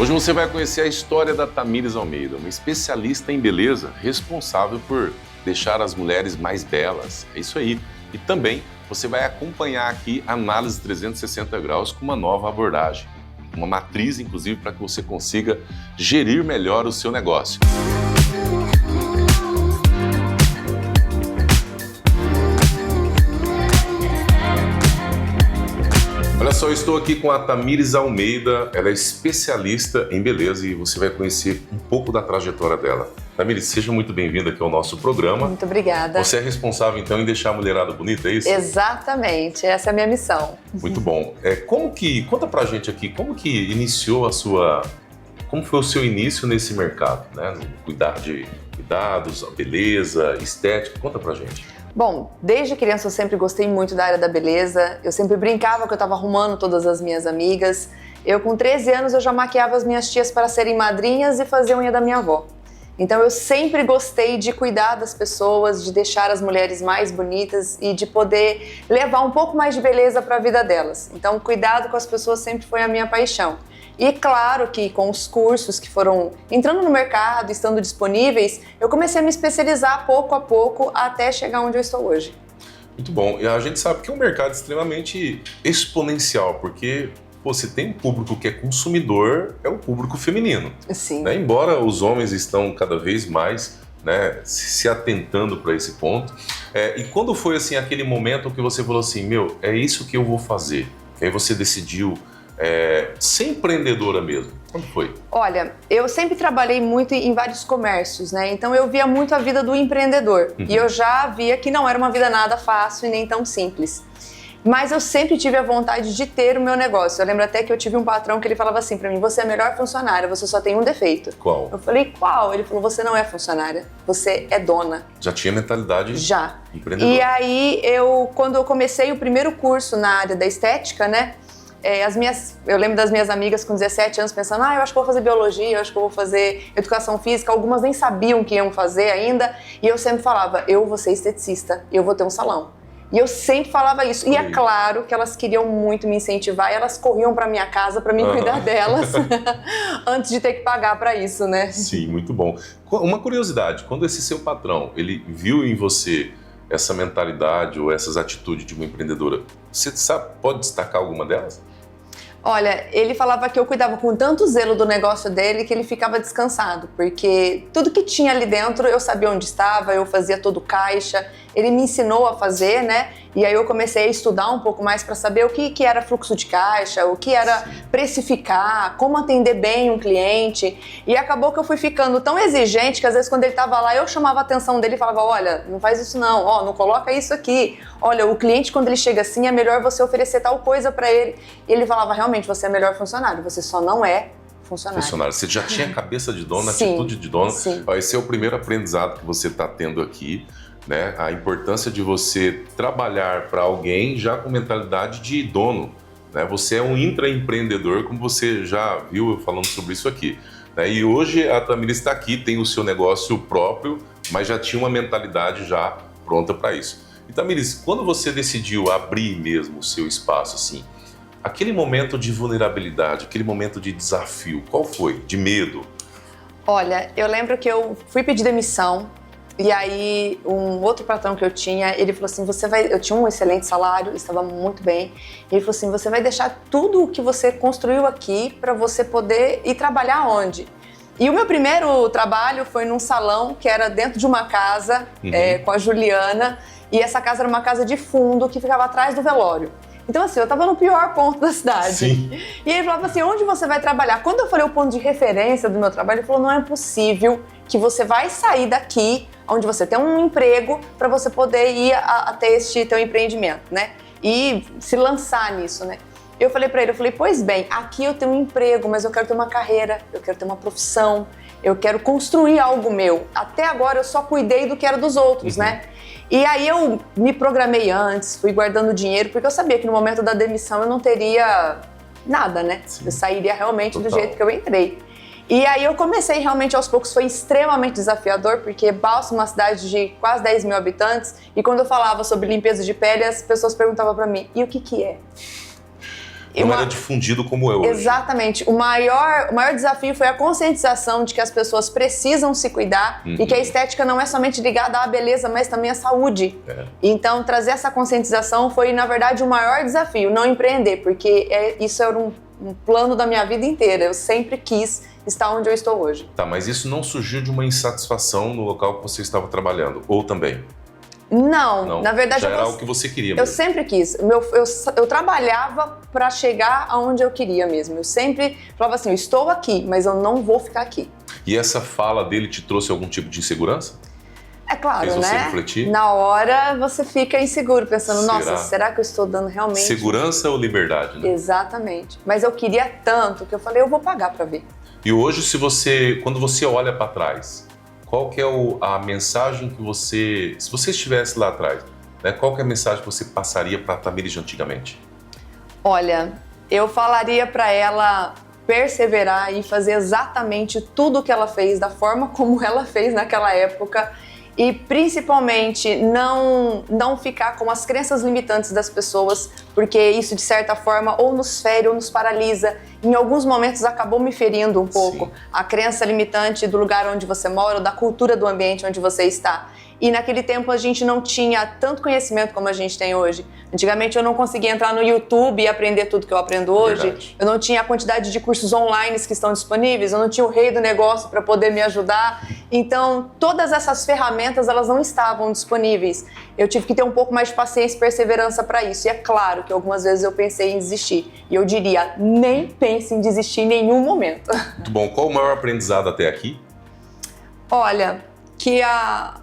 Hoje você vai conhecer a história da Tamires Almeida, uma especialista em beleza responsável por deixar as mulheres mais belas. É isso aí. E também você vai acompanhar aqui a análise 360 graus com uma nova abordagem. Uma matriz, inclusive, para que você consiga gerir melhor o seu negócio. Olha só, eu estou aqui com a Tamires Almeida, ela é especialista em beleza e você vai conhecer um pouco da trajetória dela. Tamires, seja muito bem-vinda aqui ao nosso programa. Muito obrigada. Você é responsável, então, em deixar a mulherada bonita, é isso? Exatamente, essa é a minha missão. Muito bom. Conta pra gente aqui, como que iniciou como foi o seu início nesse mercado, né? No cuidar de cuidados, a beleza, estética, conta pra gente. Bom, desde criança eu sempre gostei muito da área da beleza, eu sempre brincava que eu estava arrumando todas as minhas amigas. Eu com 13 anos eu já maquiava as minhas tias para serem madrinhas e fazer unha da minha avó. Então eu sempre gostei de cuidar das pessoas, de deixar as mulheres mais bonitas e de poder levar um pouco mais de beleza para a vida delas. Então cuidado com as pessoas sempre foi a minha paixão. E claro que com os cursos que foram entrando no mercado, estando disponíveis, eu comecei a me especializar pouco a pouco até chegar onde eu estou hoje. Muito bom. E a gente sabe que é um mercado extremamente exponencial, porque se tem um público que é consumidor, é o público feminino. Sim. Né? Embora os homens estão cada vez mais, né, se atentando para esse ponto. E quando foi assim aquele momento que você falou assim, é isso que eu vou fazer? E aí você decidiu ser empreendedora mesmo. Quando foi? Olha, eu sempre trabalhei muito em vários comércios, né? Então eu via muito a vida do empreendedor. E eu já via que não era uma vida nada fácil e nem tão simples. Mas eu sempre tive a vontade de ter o meu negócio. Eu lembro até que eu tive um patrão que ele falava assim pra mim, você é a melhor funcionária, você só tem um defeito. Qual? Eu falei, qual? Ele falou, você não é funcionária, você é dona. Já tinha mentalidade Já. empreendedora. E aí, quando eu comecei o primeiro curso na área da estética, né? Eu lembro das minhas amigas com 17 anos pensando, eu acho que vou fazer biologia, eu acho que eu vou fazer educação física. Algumas nem sabiam que iam fazer ainda. E eu sempre falava, eu vou ser esteticista, eu vou ter um salão. E eu sempre falava isso. E é claro que elas queriam muito me incentivar e elas corriam pra minha casa pra mim cuidar delas antes de ter que pagar pra isso, né? Sim, muito bom. Uma curiosidade, quando esse seu patrão, ele viu em você essa mentalidade ou essas atitudes de uma empreendedora, você pode destacar alguma delas? Olha, ele falava que eu cuidava com tanto zelo do negócio dele que ele ficava descansado, porque tudo que tinha ali dentro eu sabia onde estava, eu fazia todo o caixa, ele me ensinou a fazer, né? E aí eu comecei a estudar um pouco mais para saber o que era fluxo de caixa, o que era precificar, como atender bem um cliente. E acabou que eu fui ficando tão exigente que às vezes quando ele estava lá eu chamava a atenção dele e falava, olha, não faz isso não, não coloca isso aqui. Olha, o cliente quando ele chega assim é melhor você oferecer tal coisa para ele. E ele falava, realmente, você é melhor funcionário, você só não é funcionário. Você já tinha cabeça de dona, Sim, atitude de dona. Sim. Esse é o primeiro aprendizado que você está tendo aqui. Né? A importância de você trabalhar para alguém já com mentalidade de dono. Né? Você é um intraempreendedor, como você já viu eu falando sobre isso aqui. Né? E hoje a Tamires está aqui, tem o seu negócio próprio, mas já tinha uma mentalidade já pronta para isso. E Tamires, quando você decidiu abrir mesmo o seu espaço, assim, aquele momento de vulnerabilidade, aquele momento de desafio, qual foi? De medo? Olha, eu lembro que eu fui pedir demissão. E aí, um outro patrão que eu tinha, ele falou assim, eu tinha um excelente salário, estava muito bem. E ele falou assim, você vai deixar tudo o que você construiu aqui para você poder ir trabalhar onde? E o meu primeiro trabalho foi num salão que era dentro de uma casa, com a Juliana. E essa casa era uma casa de fundo que ficava atrás do velório. Então assim, eu tava no pior ponto da cidade. Sim. E ele falava assim, onde você vai trabalhar? Quando eu falei o ponto de referência do meu trabalho, ele falou, não é possível que você vai sair daqui, onde você tem um emprego, para você poder ir até este teu empreendimento, né? E se lançar nisso, né? Eu falei pra ele, pois bem, aqui eu tenho um emprego, mas eu quero ter uma carreira, eu quero ter uma profissão, eu quero construir algo meu. Até agora eu só cuidei do que era dos outros, né? E aí eu me programei antes, fui guardando dinheiro, porque eu sabia que no momento da demissão eu não teria nada, né? Sim. Eu sairia realmente do jeito que eu entrei. E aí eu comecei realmente aos poucos, foi extremamente desafiador, porque Balsam é uma cidade de quase 10 mil habitantes, e quando eu falava sobre limpeza de pele, as pessoas perguntavam pra mim, e o que que é? Não era difundido como é hoje. Exatamente. O maior desafio foi a conscientização de que as pessoas precisam se cuidar e que a estética não é somente ligada à beleza, mas também à saúde. Então, trazer essa conscientização foi, na verdade, o maior desafio, não empreender, porque isso era um plano da minha vida inteira. Eu sempre quis estar onde eu estou hoje. Tá, mas isso não surgiu de uma insatisfação no local que você estava trabalhando, ou também? Não, na verdade... Já era algo que você queria mesmo. Eu sempre quis. Eu trabalhava para chegar aonde eu queria mesmo. Eu sempre falava assim, eu estou aqui, mas eu não vou ficar aqui. E essa fala dele te trouxe algum tipo de insegurança? É claro, Fez você né? refletir? Na hora você fica inseguro, pensando, nossa, será que eu estou dando realmente... Segurança ou liberdade, né? Exatamente. Mas eu queria tanto que eu falei, eu vou pagar para ver. E hoje, quando você olha para trás, qual que é a mensagem que você, se você estivesse lá atrás, né, qual que é a mensagem que você passaria para a Tamires de antigamente? Olha, eu falaria para ela perseverar e fazer exatamente tudo o que ela fez, da forma como ela fez naquela época, e principalmente não ficar com as crenças limitantes das pessoas, porque isso de certa forma ou nos fere ou nos paralisa. Em alguns momentos acabou me ferindo um pouco. Sim. A crença limitante do lugar onde você mora, ou da cultura do ambiente onde você está. E naquele tempo a gente não tinha tanto conhecimento como a gente tem hoje. Antigamente eu não conseguia entrar no YouTube e aprender tudo que eu aprendo hoje. Verdade. Eu não tinha a quantidade de cursos online que estão disponíveis, eu não tinha o rei do negócio para poder me ajudar. Então, todas essas ferramentas, elas não estavam disponíveis. Eu tive que ter um pouco mais de paciência e perseverança para isso. E é claro que algumas vezes eu pensei em desistir. E eu diria, nem pense em desistir em nenhum momento. Muito bom. Qual o maior aprendizado até aqui? Olha, que a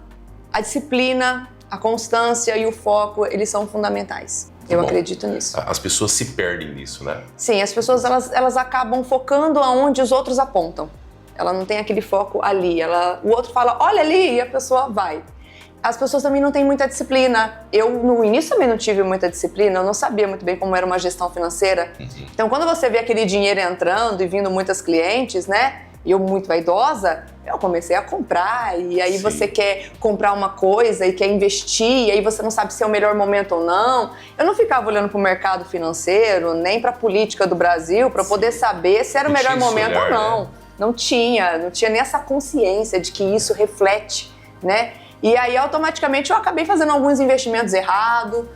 disciplina, a constância e o foco, eles são fundamentais. Eu acredito nisso. As pessoas se perdem nisso, né? Sim, as pessoas elas acabam focando aonde os outros apontam. Ela não tem aquele foco ali. O outro fala, olha ali, e a pessoa vai. As pessoas também não têm muita disciplina. Eu, no início, também não tive muita disciplina. Eu não sabia muito bem como era uma gestão financeira. Então, quando você vê aquele dinheiro entrando e vindo muitas clientes, né? E eu muito vaidosa, eu comecei a comprar, e aí você quer comprar uma coisa e quer investir, e aí você não sabe se é o melhor momento ou não. Eu não ficava olhando para o mercado financeiro, nem para a política do Brasil, para poder saber se era o melhor momento ou não. Né? Não tinha nem essa consciência de que isso reflete, né? E aí, automaticamente, eu acabei fazendo alguns investimentos errados,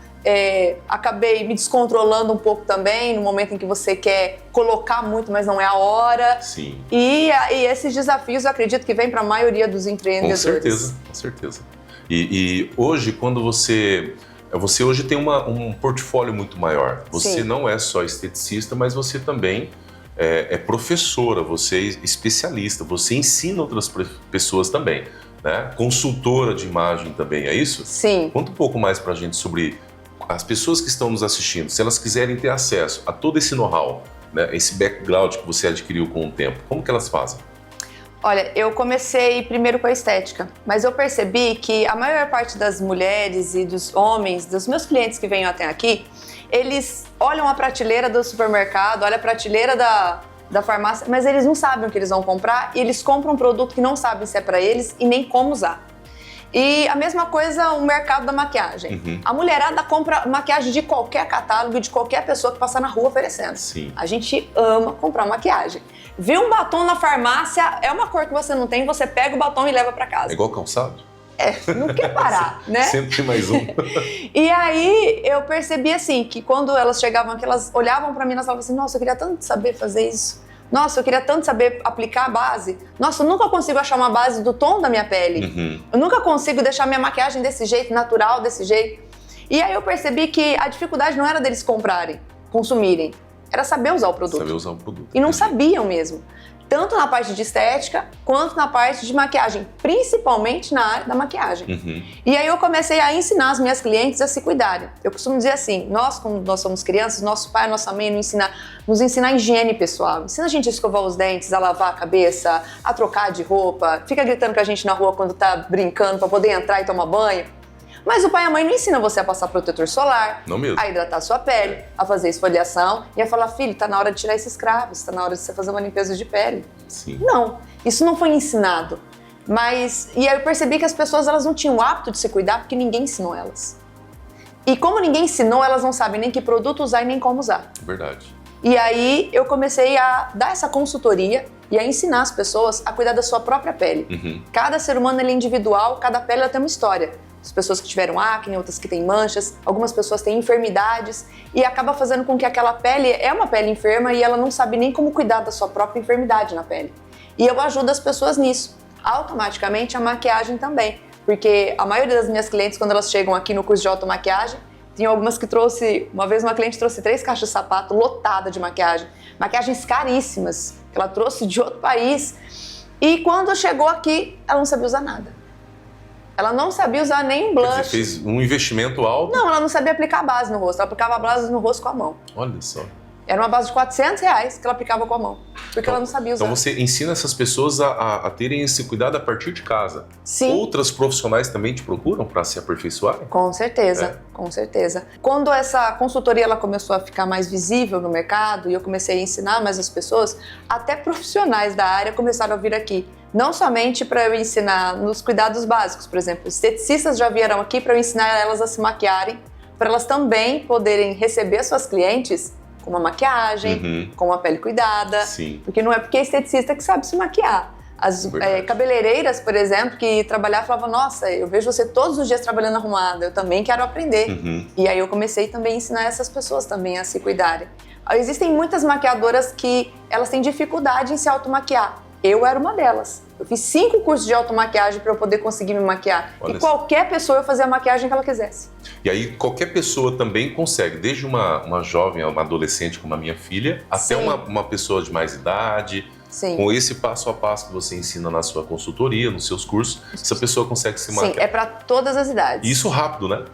acabei me descontrolando um pouco também, no momento em que você quer colocar muito, mas não é a hora. Sim. E esses desafios, eu acredito que vem para a maioria dos empreendedores. Com certeza. E hoje, quando você hoje tem um portfólio muito maior. Você não é só esteticista, mas você também é professora, você é especialista, você ensina outras pessoas também, né? Consultora de imagem também, é isso? Sim. Conta um pouco mais pra gente sobre as pessoas que estão nos assistindo, se elas quiserem ter acesso a todo esse know-how, né, esse background que você adquiriu com o tempo, como que elas fazem? Olha, eu comecei primeiro com a estética, mas eu percebi que a maior parte das mulheres e dos homens, dos meus clientes que vêm até aqui, eles olham a prateleira do supermercado, olham a prateleira da farmácia, mas eles não sabem o que eles vão comprar e eles compram um produto que não sabem se é para eles e nem como usar. E a mesma coisa o mercado da maquiagem. A mulherada compra maquiagem de qualquer catálogo, de qualquer pessoa que passa na rua oferecendo. Sim. A gente ama comprar maquiagem. Vê um batom na farmácia, é uma cor que você não tem, você pega o batom e leva para casa. É igual calçado? Não quer parar, né? Sempre tem mais um. E aí eu percebi assim, que quando elas chegavam aqui, elas olhavam para mim e elas falavam assim, nossa, eu queria tanto saber fazer isso. Nossa, eu queria tanto saber aplicar a base. Nossa, eu nunca consigo achar uma base do tom da minha pele. Eu nunca consigo deixar minha maquiagem desse jeito, natural, desse jeito. E aí eu percebi que a dificuldade não era deles comprarem, consumirem. Era saber usar o produto. Saber usar o produto. E não sabiam mesmo. Tanto na parte de estética, quanto na parte de maquiagem. Principalmente na área da maquiagem. E aí eu comecei a ensinar as minhas clientes a se cuidarem. Eu costumo dizer assim, nós, quando nós somos crianças, nosso pai e nossa mãe nos ensinar a higiene pessoal. Ensina a gente a escovar os dentes, a lavar a cabeça, a trocar de roupa. Fica gritando com a gente na rua quando tá brincando pra poder entrar e tomar banho. Mas o pai e a mãe não ensinam você a passar protetor solar, não mesmo. A hidratar a sua pele, a fazer esfoliação e a falar, filho, tá na hora de tirar esses cravos, tá na hora de você fazer uma limpeza de pele. Sim. Não, isso não foi ensinado. E aí eu percebi que as pessoas elas não tinham o hábito de se cuidar porque ninguém ensinou elas. E como ninguém ensinou, elas não sabem nem que produto usar e nem como usar. Verdade. E aí eu comecei a dar essa consultoria e a ensinar as pessoas a cuidar da sua própria pele. Cada ser humano ele é individual, cada pele ela tem uma história. As pessoas que tiveram acne, outras que têm manchas, algumas pessoas têm enfermidades e acaba fazendo com que aquela pele é uma pele enferma e ela não sabe nem como cuidar da sua própria enfermidade na pele. E eu ajudo as pessoas nisso. Automaticamente a maquiagem também, porque a maioria das minhas clientes, quando elas chegam aqui no curso de automaquiagem, tem algumas que uma vez uma cliente trouxe 3 caixas de sapato lotada de maquiagem, maquiagens caríssimas, que ela trouxe de outro país, e quando chegou aqui, ela não sabia usar nada. Ela não sabia usar nem um blush. Você fez um investimento alto? Não, ela não sabia aplicar base no rosto, ela aplicava a base no rosto com a mão. Olha só. Era uma base de R$400 que ela aplicava com a mão, porque ela não sabia usar. Então você ensina essas pessoas a terem esse cuidado a partir de casa. Sim. Outras profissionais também te procuram para se aperfeiçoarem? Com certeza, com certeza. Quando essa consultoria ela começou a ficar mais visível no mercado e eu comecei a ensinar mais as pessoas, até profissionais da área começaram a vir aqui. Não somente para eu ensinar nos cuidados básicos, por exemplo, esteticistas já vieram aqui para eu ensinar elas a se maquiarem, para elas também poderem receber suas clientes com uma maquiagem, com uma pele cuidada. Sim. Porque não é porque é esteticista que sabe se maquiar. As cabeleireiras, por exemplo, que trabalhavam, falavam, nossa, eu vejo você todos os dias trabalhando arrumada, eu também quero aprender. E aí eu comecei também a ensinar essas pessoas também a se cuidarem. Existem muitas maquiadoras que elas têm dificuldade em se automaquiar. Eu era uma delas. Eu fiz 5 cursos de automaquiagem para eu poder conseguir me maquiar. Olha, e qualquer pessoa eu fazia a maquiagem que ela quisesse. E aí qualquer pessoa também consegue, desde uma jovem, uma adolescente como a minha filha, até uma pessoa de mais idade. Sim. Com esse passo a passo que você ensina na sua consultoria, nos seus cursos, essa pessoa consegue se maquiar. Sim, é para todas as idades. E isso rápido, né?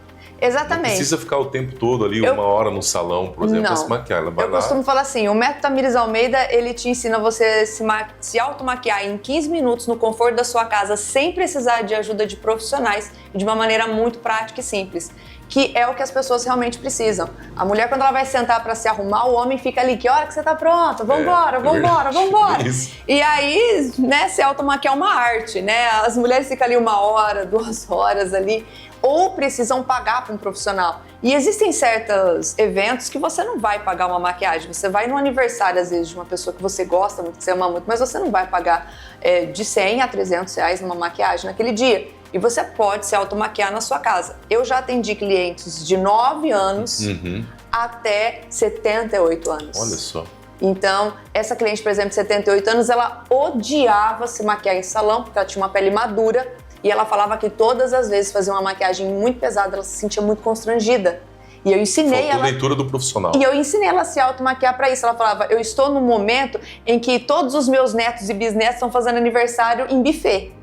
Exatamente. Não precisa ficar o tempo todo ali, uma hora no salão, por exemplo, para se maquiar. Ela vai lá. Costumo falar assim, o método Tamires Almeida, ele te ensina você se automaquiar em 15 minutos no conforto da sua casa, sem precisar de ajuda de profissionais, e de uma maneira muito prática e simples, que é o que as pessoas realmente precisam. A mulher, quando ela vai sentar para se arrumar, o homem fica ali, que hora que você tá pronta? Vambora. Isso. E aí, né, se automaquiar é uma arte, né? As mulheres ficam ali 1 hora, 2 horas ali, ou precisam pagar para um profissional. E existem certos eventos que você não vai pagar uma maquiagem. Você vai no aniversário, às vezes, de uma pessoa que você gosta muito, que você ama muito, mas você não vai pagar de 100 a 300 reais numa maquiagem naquele dia. E você pode se automaquiar na sua casa. Eu já atendi clientes de 9 anos até 78 anos. Olha só. Então, essa cliente, por exemplo, de 78 anos, ela odiava se maquiar em salão, porque ela tinha uma pele madura. E ela falava que todas as vezes fazia uma maquiagem muito pesada, ela se sentia muito constrangida. E eu ensinei Faltou leitura do profissional. E eu ensinei ela a se automaquiar para isso. Ela falava, eu estou num momento em que todos os meus netos e bisnetos estão fazendo aniversário em buffet.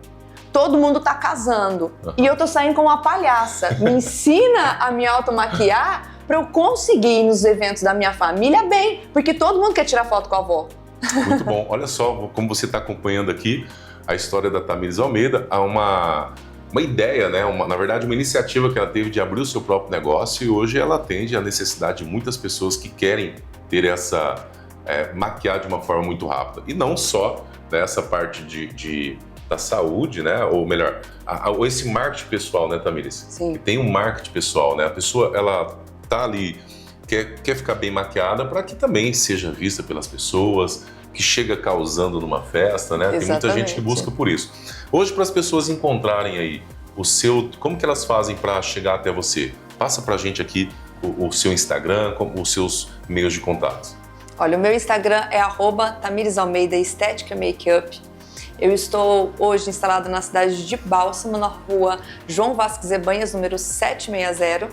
Todo mundo tá casando. E eu tô saindo com uma palhaça. Me ensina a me automaquiar para eu conseguir ir nos eventos da minha família bem. Porque todo mundo quer tirar foto com a avó. Muito bom. Olha só, como você está acompanhando aqui a história da Tamires Almeida, há uma ideia, né? Na verdade, uma iniciativa que ela teve de abrir o seu próprio negócio e hoje ela atende a necessidade de muitas pessoas que querem ter maquiar de uma forma muito rápida. E não só nessa parte da saúde, né? Ou melhor, esse marketing pessoal, né, Tamires? Sim. Que tem um marketing pessoal, né? A pessoa, ela tá ali, quer ficar bem maquiada para que também seja vista pelas pessoas, que chega causando numa festa, né? Exatamente. Tem muita gente que busca por isso. Hoje, para as pessoas encontrarem aí como que elas fazem para chegar até você? Passa pra gente aqui o seu Instagram, os seus meios de contato. Olha, o meu Instagram é @TamiresAlmeida Estética Makeup. Eu estou hoje instalada na cidade de Bálsamo, na rua João Vasques Ebanhas, número 760.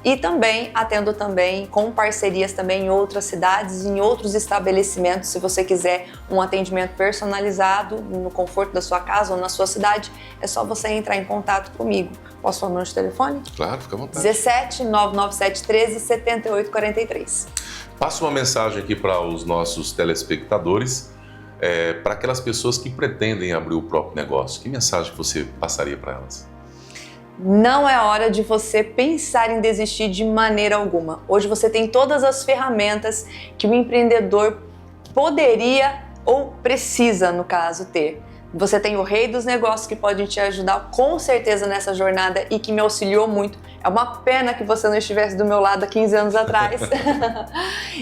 E também atendo também com parcerias também em outras cidades, em outros estabelecimentos. Se você quiser um atendimento personalizado no conforto da sua casa ou na sua cidade, é só você entrar em contato comigo. Posso falar o número de telefone? Claro, fica à vontade. 17 997 13 7843. Passa uma mensagem aqui para os nossos telespectadores, para aquelas pessoas que pretendem abrir o próprio negócio. Que mensagem você passaria para elas? Não é hora de você pensar em desistir de maneira alguma. Hoje você tem todas as ferramentas que o empreendedor poderia ou precisa, no caso, ter. Você tem o Rei dos Negócios que pode te ajudar com certeza nessa jornada e que me auxiliou muito. É uma pena que você não estivesse do meu lado há 15 anos atrás.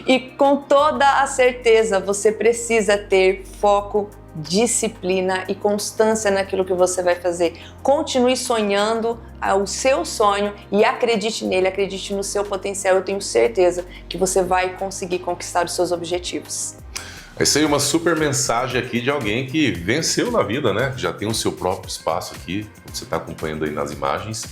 E com toda a certeza, você precisa ter foco, disciplina e constância naquilo que você vai fazer. Continue sonhando o seu sonho e acredite nele, acredite no seu potencial. Eu tenho certeza que você vai conseguir conquistar os seus objetivos. Essa aí é uma super mensagem aqui de alguém que venceu na vida, né? Já tem o seu próprio espaço aqui, você está acompanhando aí nas imagens.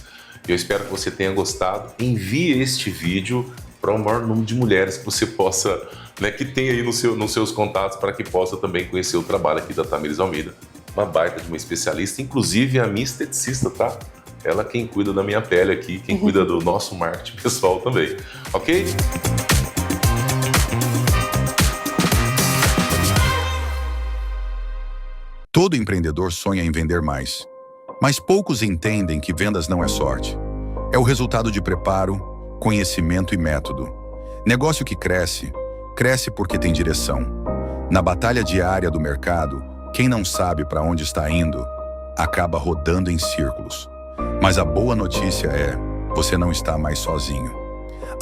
Eu espero que você tenha gostado. Envie este vídeo para o maior número de mulheres que você possa, né, que tem aí nos seus contatos, para que possa também conhecer o trabalho aqui da Tamires Almeida, uma baita de uma especialista, inclusive a minha esteticista, tá? Ela quem cuida da minha pele aqui, quem cuida do nosso marketing pessoal também, ok? Todo empreendedor sonha em vender mais, mas poucos entendem que vendas não é sorte. É o resultado de preparo, conhecimento e método. Negócio que cresce, cresce porque tem direção. Na batalha diária do mercado, quem não sabe para onde está indo, acaba rodando em círculos. Mas a boa notícia é, você não está mais sozinho.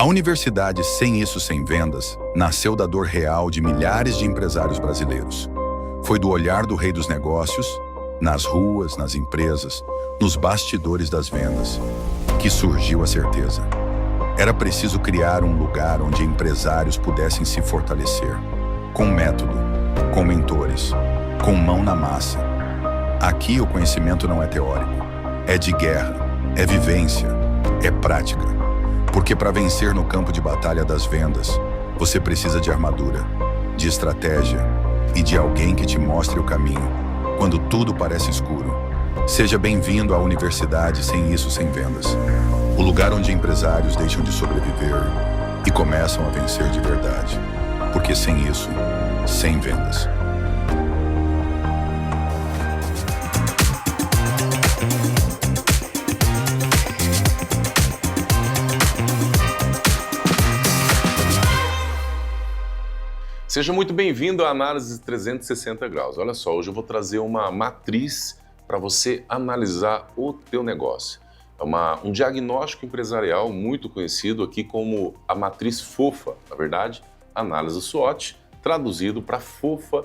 A Universidade Sem Isso Sem Vendas nasceu da dor real de milhares de empresários brasileiros. Foi do olhar do Rei dos Negócios, nas ruas, nas empresas, nos bastidores das vendas, que surgiu a certeza. Era preciso criar um lugar onde empresários pudessem se fortalecer, com método, com mentores, com mão na massa. Aqui o conhecimento não é teórico, é de guerra, é vivência, é prática. Porque para vencer no campo de batalha das vendas, você precisa de armadura, de estratégia, e de alguém que te mostre o caminho, quando tudo parece escuro. Seja bem-vindo à Universidade Sem Isso Sem Vendas, o lugar onde empresários deixam de sobreviver e começam a vencer de verdade. Porque sem isso, sem vendas. Seja muito bem-vindo à Análise 360 Graus. Olha só, hoje eu vou trazer uma matriz para você analisar o teu negócio. É um diagnóstico empresarial muito conhecido aqui como a matriz FOFA, na verdade, análise SWOT, traduzido para FOFA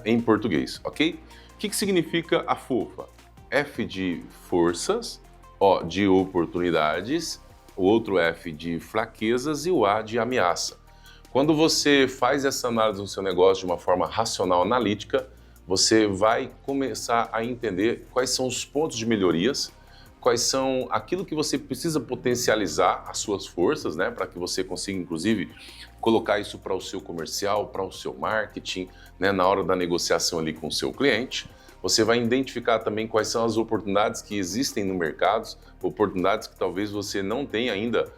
em português, ok? O que significa a FOFA? F de forças, O de oportunidades, o outro F de fraquezas e o A de ameaça. Quando você faz essa análise no seu negócio de uma forma racional, analítica, você vai começar a entender quais são os pontos de melhorias, quais são aquilo que você precisa potencializar as suas forças, né, para que você consiga, inclusive, colocar isso para o seu comercial, para o seu marketing, né, na hora da negociação ali com o seu cliente. Você vai identificar também quais são as oportunidades que existem no mercado, oportunidades que talvez você não tenha ainda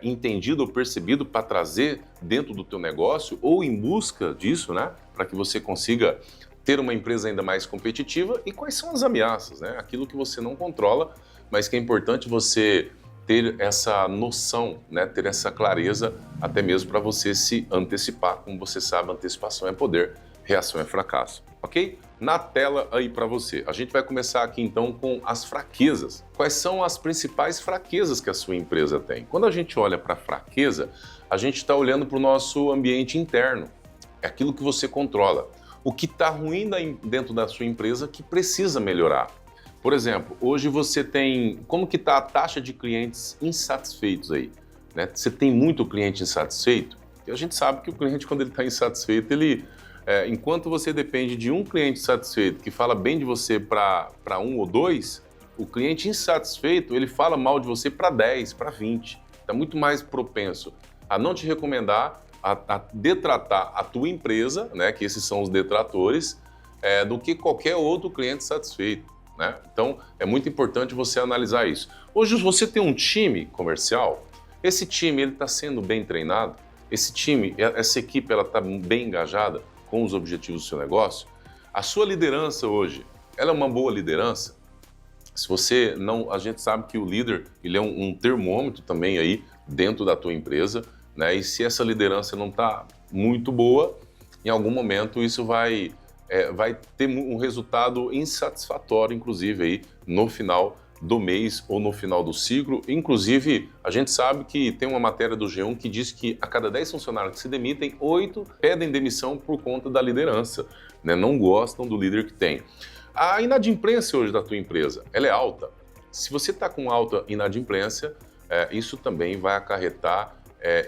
entendido ou percebido para trazer dentro do teu negócio ou em busca disso, né, para que você consiga ter uma empresa ainda mais competitiva, e quais são as ameaças, né, aquilo que você não controla, mas que é importante você ter essa noção, né, ter essa clareza, até mesmo para você se antecipar. Como você sabe, antecipação é poder, reação é fracasso, ok? Na tela aí para você. A gente vai começar aqui então com as fraquezas. Quais são as principais fraquezas que a sua empresa tem? Quando a gente olha para a fraqueza, a gente está olhando para o nosso ambiente interno. É aquilo que você controla. O que está ruim dentro da sua empresa que precisa melhorar. Por exemplo, hoje você tem... Como que está a taxa de clientes insatisfeitos aí? Né? Você tem muito cliente insatisfeito? E a gente sabe que o cliente, quando ele está insatisfeito, enquanto você depende de um cliente satisfeito que fala bem de você para um ou dois, o cliente insatisfeito, ele fala mal de você para 10, para 20. Está muito mais propenso a não te recomendar, a detratar a tua empresa, né, que esses são os detratores, do que qualquer outro cliente satisfeito, né? Então, é muito importante você analisar isso. Hoje você tem um time comercial, esse time está sendo bem treinado, esse time, essa equipe, ela está bem engajada com os objetivos do seu negócio. A sua liderança hoje, ela é uma boa liderança? Se você não, a gente sabe que o líder, ele é um termômetro também aí dentro da tua empresa, né? E se essa liderança não está muito boa, em algum momento isso vai vai ter um resultado insatisfatório, inclusive, aí, no final do mês ou no final do ciclo. Inclusive, a gente sabe que tem uma matéria do G1 que diz que a cada 10 funcionários que se demitem, 8 pedem demissão por conta da liderança, né? Não gostam do líder que tem. A inadimplência hoje da tua empresa, ela é alta. Se você está com alta inadimplência, isso também vai acarretar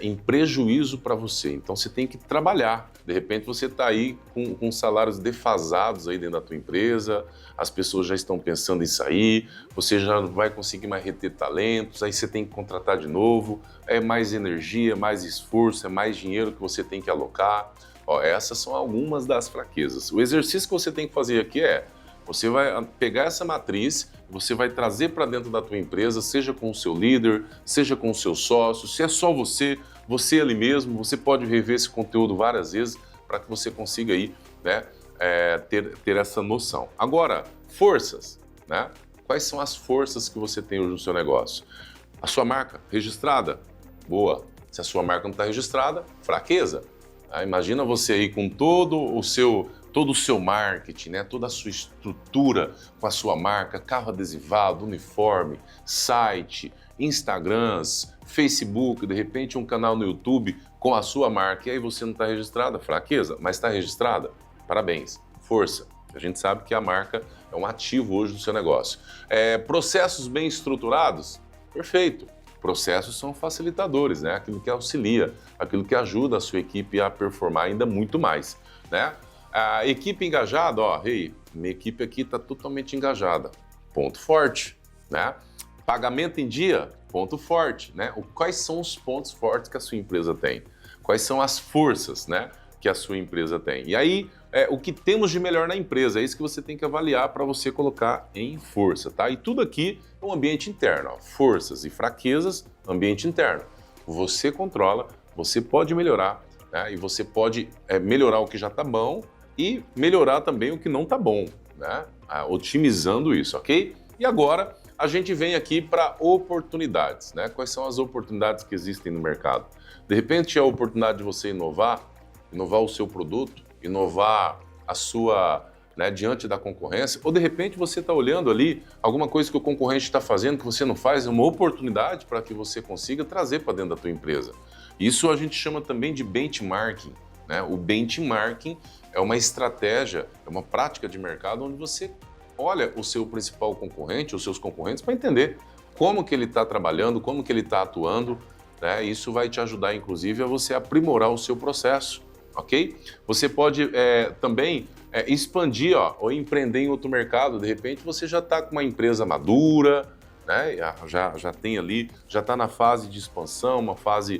em prejuízo para você. Então você tem que trabalhar. De repente você está aí com salários defasados aí dentro da tua empresa, as pessoas já estão pensando em sair, você já não vai conseguir mais reter talentos, aí você tem que contratar de novo, é mais energia, mais esforço, é mais dinheiro que você tem que alocar. Essas são algumas das fraquezas. O exercício que você tem que fazer aqui você vai pegar essa matriz, você vai trazer para dentro da tua empresa, seja com o seu líder, seja com o seu sócio, se é só você ali mesmo, você pode rever esse conteúdo várias vezes para que você consiga aí, né, ter essa noção. Agora, forças, né? Quais são as forças que você tem hoje no seu negócio? A sua marca registrada? Boa. Se a sua marca não está registrada, fraqueza. Imagina você aí com todo o seu marketing, né? Toda a sua estrutura com a sua marca, carro adesivado, uniforme, site, Instagrams, Facebook, de repente um canal no YouTube com a sua marca, e aí você não está registrada, fraqueza, mas está registrada, parabéns, força. A gente sabe que a marca é um ativo hoje do seu negócio. Processos bem estruturados? Perfeito. Processos são facilitadores, né? Aquilo que auxilia, aquilo que ajuda a sua equipe a performar ainda muito mais, né? A equipe engajada, minha equipe aqui está totalmente engajada, ponto forte, né? Pagamento em dia, ponto forte, né? Quais são os pontos fortes que a sua empresa tem? Quais são as forças, né, que a sua empresa tem? E aí, o que temos de melhor na empresa, é isso que você tem que avaliar para você colocar em força, tá? E tudo aqui é um ambiente interno, forças e fraquezas, ambiente interno. Você controla, você pode melhorar, né? E você pode melhorar o que já está bom e melhorar também o que não está bom, né? Otimizando isso, ok? E agora a gente vem aqui para oportunidades, né? Quais são as oportunidades que existem no mercado? De repente, é a oportunidade de você inovar o seu produto, inovar a sua, né, diante da concorrência, ou de repente você está olhando ali alguma coisa que o concorrente está fazendo que você não faz, é uma oportunidade para que você consiga trazer para dentro da tua empresa. Isso a gente chama também de benchmarking, né? O benchmarking é uma estratégia, é uma prática de mercado onde você olha o seu principal concorrente, os seus concorrentes, para entender como que ele está trabalhando, como que ele está atuando, né? Isso vai te ajudar, inclusive, a você aprimorar o seu processo, ok? Você pode também expandir, ou empreender em outro mercado. De repente, você já está com uma empresa madura, né? Já tem ali, já está na fase de expansão,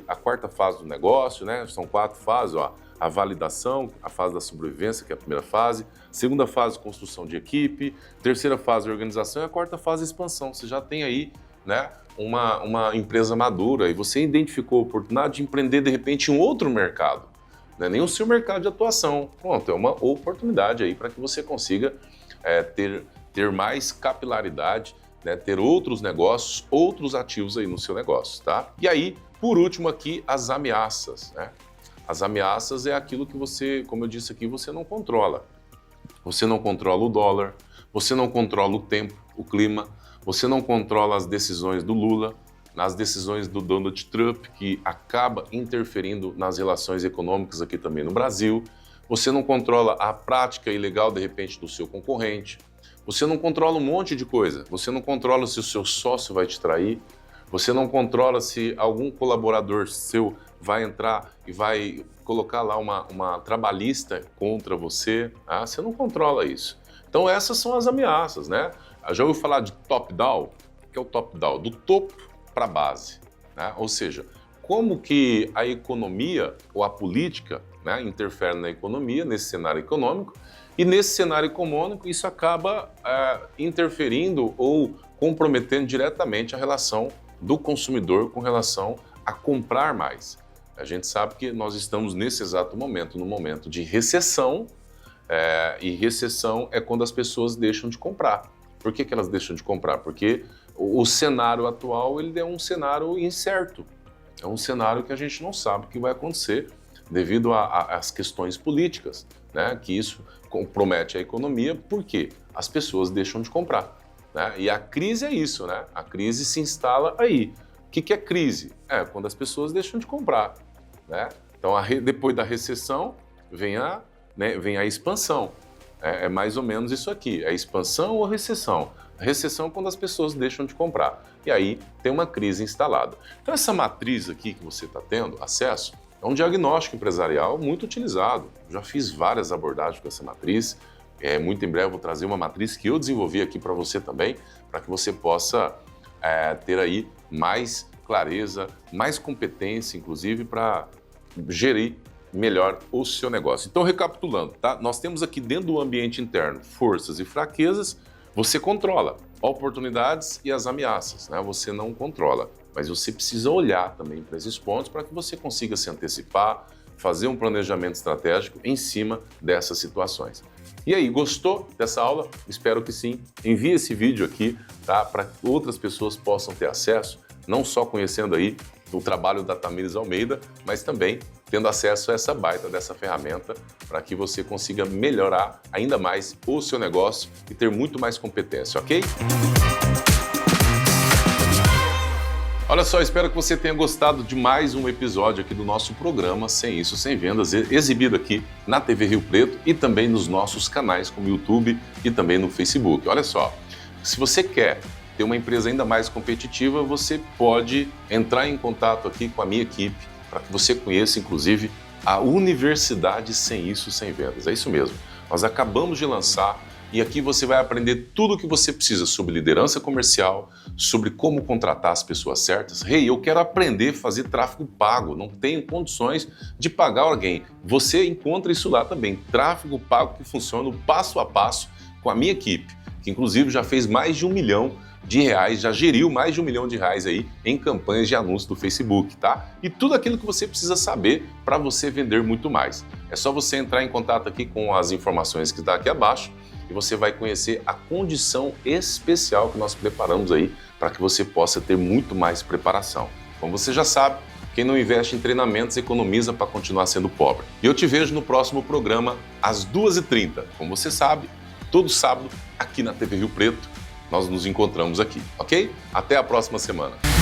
a quarta fase do negócio, né? São 4 fases, a validação, a fase da sobrevivência, que é a primeira fase, segunda fase, construção de equipe, terceira fase, organização, e a quarta fase, expansão. Você já tem aí, né, uma empresa madura e você identificou a oportunidade de empreender, de repente, em um outro mercado, não é nem o seu mercado de atuação. Pronto, é uma oportunidade aí para que você consiga ter mais capilaridade, né, ter outros negócios, outros ativos aí no seu negócio, tá? E aí, por último aqui, as ameaças, né? As ameaças é aquilo que você, como eu disse aqui, você não controla. Você não controla o dólar, você não controla o tempo, o clima, você não controla as decisões do Lula, nas decisões do Donald Trump, que acaba interferindo nas relações econômicas aqui também no Brasil. Você não controla a prática ilegal, de repente, do seu concorrente. Você não controla um monte de coisa. Você não controla se o seu sócio vai te trair. Você não controla se algum colaborador seu vai entrar e vai colocar lá uma trabalhista contra você. Tá? Você não controla isso. Então essas são as ameaças, né? Já ouviu falar de top-down? O que é o top-down? Do topo para a base, né? Ou seja, como que a economia ou a política, né, interfere na economia, nesse cenário econômico, e nesse cenário econômico isso acaba interferindo ou comprometendo diretamente a relação do consumidor com relação a comprar mais. A gente sabe que nós estamos nesse exato momento, no momento de recessão, e recessão é quando as pessoas deixam de comprar. Por que elas deixam de comprar? Porque o cenário atual ele é um cenário incerto, é um cenário que a gente não sabe o que vai acontecer devido às questões políticas, né? Que isso compromete a economia porque as pessoas deixam de comprar, né? E a crise é isso, né? A crise se instala aí. O que é crise? É quando as pessoas deixam de comprar, né? Então, depois da recessão, vem a expansão. É mais ou menos isso aqui. É expansão ou recessão? A recessão é quando as pessoas deixam de comprar. E aí tem uma crise instalada. Então, essa matriz aqui que você está tendo acesso é um diagnóstico empresarial muito utilizado. Já fiz várias abordagens com essa matriz. Muito em breve eu vou trazer uma matriz que eu desenvolvi aqui para você também, para que você possa ter aí mais clareza, mais competência, inclusive, para gerir melhor o seu negócio. Então, recapitulando, tá? Nós temos aqui dentro do ambiente interno forças e fraquezas. Você controla oportunidades e as ameaças, né? Você não controla, mas você precisa olhar também para esses pontos para que você consiga se antecipar, fazer um planejamento estratégico em cima dessas situações. E aí, gostou dessa aula? Espero que sim. Envie esse vídeo aqui, tá? Para que outras pessoas possam ter acesso, não só conhecendo aí o trabalho da Tamires Almeida, mas também tendo acesso a essa baita dessa ferramenta para que você consiga melhorar ainda mais o seu negócio e ter muito mais competência, ok? Olha só, espero que você tenha gostado de mais um episódio aqui do nosso programa Sem Isso, Sem Vendas, exibido aqui na TV Rio Preto e também nos nossos canais como YouTube e também no Facebook. Olha só, se você quer ter uma empresa ainda mais competitiva, você pode entrar em contato aqui com a minha equipe para que você conheça, inclusive, a Universidade Sem Isso, Sem Vendas. É isso mesmo. Nós acabamos de lançar e aqui você vai aprender tudo o que você precisa sobre liderança comercial, sobre como contratar as pessoas certas. Eu quero aprender a fazer tráfego pago, não tenho condições de pagar alguém. Você encontra isso lá também, tráfego pago que funciona passo a passo com a minha equipe, que inclusive já fez mais de R$1 milhão, já geriu mais de R$1 milhão aí em campanhas de anúncio do Facebook, tá? E tudo aquilo que você precisa saber para você vender muito mais. É só você entrar em contato aqui com as informações que está aqui abaixo e você vai conhecer a condição especial que nós preparamos aí para que você possa ter muito mais preparação. Como você já sabe, quem não investe em treinamentos economiza para continuar sendo pobre. E eu te vejo no próximo programa às 2h30. Como você sabe, todo sábado aqui na TV Rio Preto, nós nos encontramos aqui, ok? Até a próxima semana.